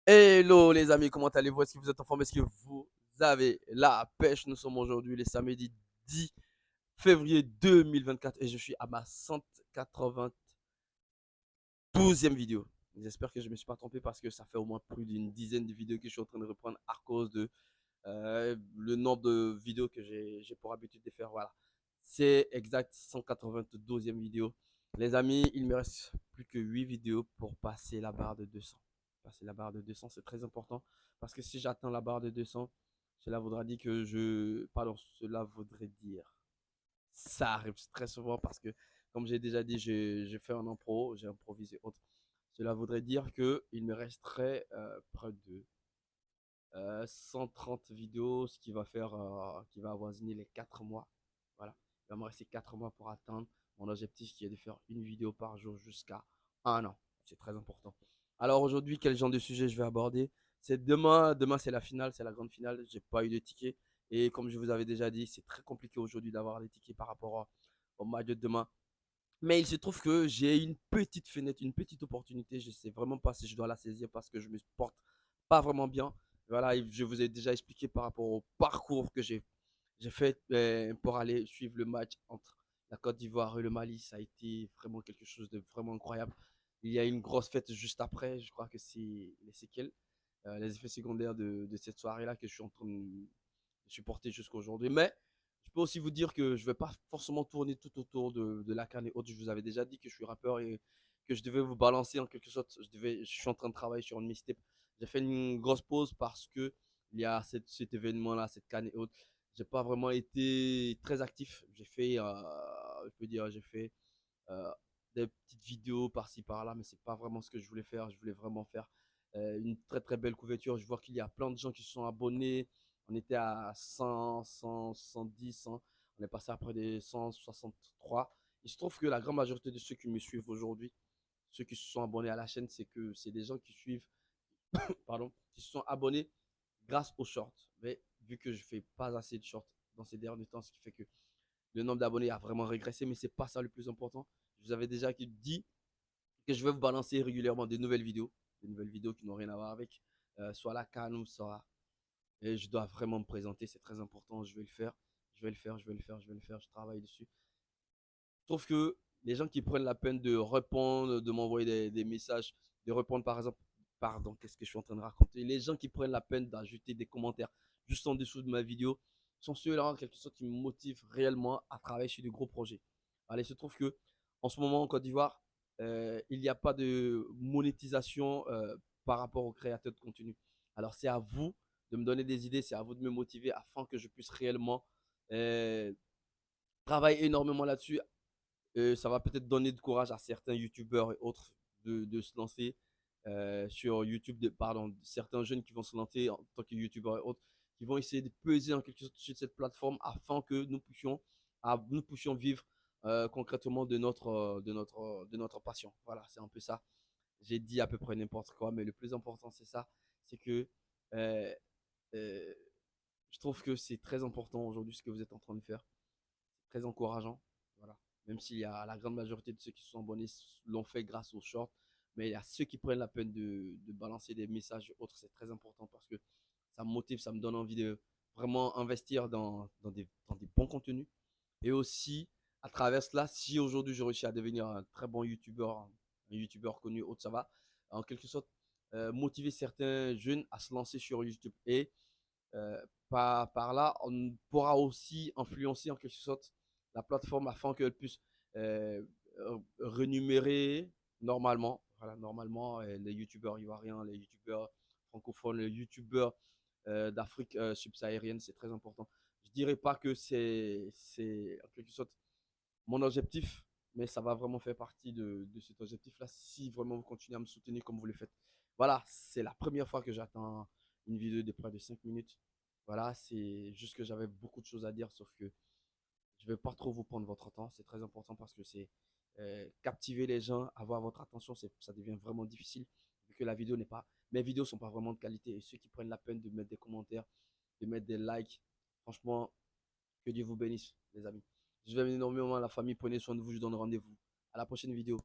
Hello les amis, comment allez-vous? Est-ce que vous êtes en forme? Est-ce que vous avez la pêche? Nous sommes aujourd'hui les samedis 10 février 2024 et je suis à ma 192e vidéo. J'espère que je ne me suis pas trompé parce que ça fait au moins plus d'une dizaine de vidéos que je suis en train de reprendre à cause de le nombre de vidéos que j'ai pour habitude de faire. Voilà, c'est exact 192e vidéo. Les amis, il me reste plus que 8 vidéos pour passer la barre de 200. Passer la barre de 200, c'est très important parce que si j'atteins la barre de 200, cela voudra dire que cela voudrait dire. Ça arrive très souvent parce que, comme j'ai déjà dit, j'ai fait un impro, j'ai improvisé autre. Cela voudrait dire qu'il me resterait près de 130 vidéos, ce qui va faire, qui va avoisiner les 4 mois. Voilà. Il va me rester 4 mois pour atteindre mon objectif qui est de faire une vidéo par jour jusqu'à un an. C'est très important. Alors aujourd'hui, quel genre de sujet je vais aborder? C'est demain. Demain, c'est la finale, c'est la grande finale. J'ai pas eu de ticket. Et comme je vous avais déjà dit, c'est très compliqué aujourd'hui d'avoir des tickets par rapport au match de demain. Mais il se trouve que j'ai une petite fenêtre, une petite opportunité. Je ne sais vraiment pas si je dois la saisir parce que je me porte pas vraiment bien. Voilà, je vous ai déjà expliqué par rapport au parcours que j'ai fait pour aller suivre le match entre la Côte d'Ivoire et le Mali. Ça a été vraiment quelque chose de vraiment incroyable. Il y a une grosse fête juste après. Je crois que c'est les séquelles, les effets secondaires de cette soirée-là que je suis en train de supporter jusqu'à aujourd'hui. Mais je peux aussi vous dire que je ne vais pas forcément tourner tout autour de la canne et autres. Je vous avais déjà dit que je suis rappeur et que je devais vous balancer en quelque sorte. Je suis en train de travailler sur une mixtape. J'ai fait une grosse pause parce que il y a cet événement-là, cette canne et autres. J'ai pas vraiment été très actif. Je peux dire, j'ai fait euh, des petites vidéos par-ci par-là, mais c'est pas vraiment ce que je voulais faire. Je voulais vraiment faire une très très belle couverture. Je vois qu'il y a plein de gens qui se sont abonnés. On était à 100, 100, 110, 100. On est passé après des 163. Il se trouve que la grande majorité de ceux qui me suivent aujourd'hui, ceux qui se sont abonnés à la chaîne, c'est que c'est des gens qui suivent, pardon, qui se sont abonnés grâce aux shorts. Mais vu que je fais pas assez de shorts dans ces derniers temps, ce qui fait que le nombre d'abonnés a vraiment régressé, mais c'est pas ça le plus important. Je vous avais déjà dit que je vais vous balancer régulièrement des nouvelles vidéos qui n'ont rien à voir avec soit la canne ou soit. Et je dois vraiment me présenter, c'est très important. Je vais le faire, je vais le faire, je vais le faire, je vais le faire. Je travaille dessus. Je trouve que les gens qui prennent la peine de répondre, de m'envoyer des messages, de répondre par exemple, pardon, qu'est-ce que je suis en train de raconter? Les gens qui prennent la peine d'ajouter des commentaires juste en dessous de ma vidéo sont ceux-là en quelque sorte qui me motivent réellement à travailler sur de gros projets. Allez, il se trouve que en ce moment en Côte d'Ivoire, il n'y a pas de monétisation par rapport aux créateurs de contenu. Alors c'est à vous de me donner des idées, c'est à vous de me motiver afin que je puisse réellement euh, travailler énormément là-dessus. Ça va peut-être donner du courage à certains youtubeurs et autres de se lancer sur YouTube, pardon, certains jeunes qui vont se lancer en tant que youtubeurs et autres, qui vont essayer de peser en quelque sorte sur cette plateforme afin que nous puissions vivre concrètement de notre passion. Voilà, c'est un peu ça. J'ai dit à peu près n'importe quoi, mais le plus important, c'est ça. C'est que euh, euh, je trouve que c'est très important aujourd'hui ce que vous êtes en train de faire. C'est très encourageant. Voilà. Même s'il y a la grande majorité de ceux qui se sont abonnés l'ont fait grâce aux shorts, mais il y a ceux qui prennent la peine de balancer des messages autres, c'est très important parce que ça me motive, ça me donne envie de vraiment investir dans des bons contenus. Et aussi, à travers cela, si aujourd'hui je réussis à devenir un très bon youtubeur, un youtubeur connu, autre, ça va, en quelque sorte, motiver certains jeunes à se lancer sur YouTube. Et par là, on pourra aussi influencer en quelque sorte la plateforme afin qu'elle puisse euh, renumérer normalement, voilà, normalement les youtubeurs ivoiriens, les youtubeurs francophones, les youtubeurs d'Afrique subsaharienne, c'est très important. Je dirais pas que c'est en quelque sorte mon objectif, mais ça va vraiment faire partie de cet objectif-là si vraiment vous continuez à me soutenir comme vous le faites. Voilà, c'est la première fois que j'attends une vidéo de près de 5 minutes. Voilà, c'est juste que j'avais beaucoup de choses à dire, sauf que je ne vais pas trop vous prendre votre temps. C'est très important parce que c'est captiver les gens, avoir votre attention, ça devient vraiment difficile vu que la vidéo n'est pas. Mes vidéos sont pas vraiment de qualité et ceux qui prennent la peine de mettre des commentaires, de mettre des likes, franchement, que Dieu vous bénisse, les amis. Je vous aime énormément à la famille. Prenez soin de vous. Je vous donne rendez-vous à la prochaine vidéo.